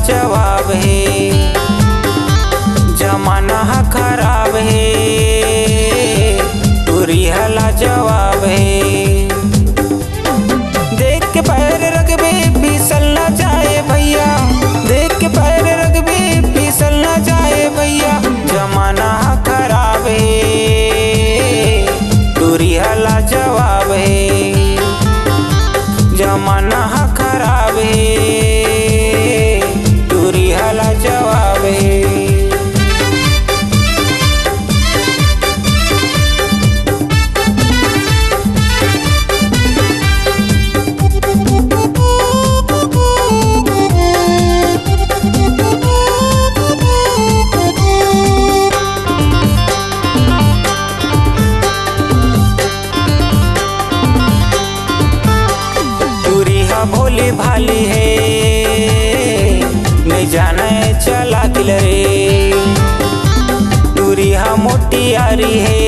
जवाब है, जमाना खराब है, टूरी हला जवाब है। देख के पैर रगबे फिसल ना जाए भैया, देख के पैर रगबे फिसल ना जाए भैया, जमाना खराब है, टूरी हला जवाब है, जमाना खराब है, टूरी हला जवाब है। भोली भाली है, नहीं जाने चला किल रे, टूरिया मोटी यारी है,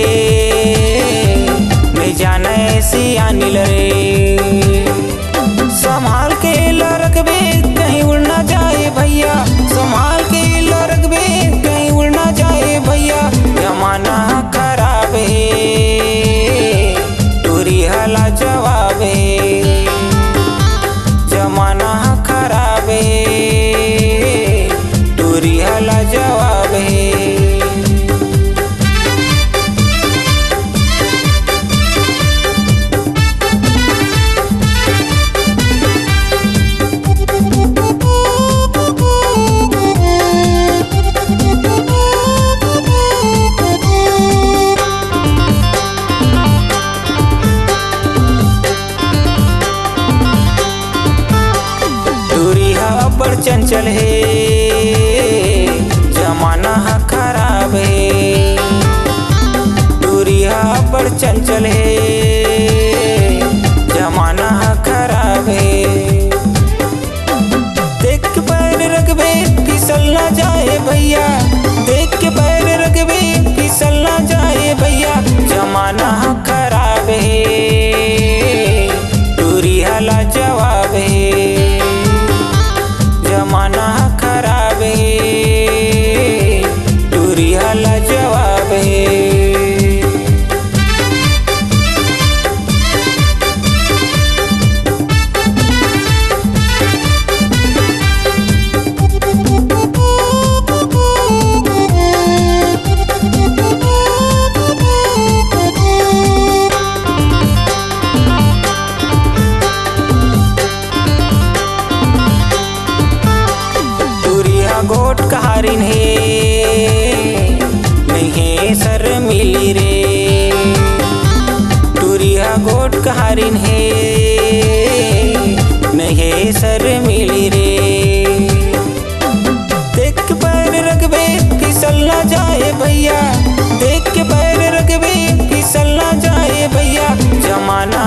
नहीं जाने सियानी रे। संभाल के लरकबे कहीं उड़ ना जाए भैया, संभाल के लरकबे कहीं उड़ ना जाए भैया, जमाना खराब है, टूरी हला जवाब है, जमाना खराब है, टूरी हला जवाब है। बड़ चंचल है, जमाना खराब है, टूरिया बड़ चंचल है, जमाना खराब है। देख के पैर रगबे फिसल ना जाए भैया, देख के पैर रगबे फिसल ना जाए भैया, जमाना खराब है, टूरी हला जवाब है, जमाना खराब है, टूरी हला जवाब है। गोट कहारिन है, नहीं है सर मिली रे, टूरिया गोट कहारिन है, नहीं है सर मिली रे। देख के पैर रगबे फिसल ना जाए भैया, देख के पैर रगबे फिसल ना जाए भैया, जमाना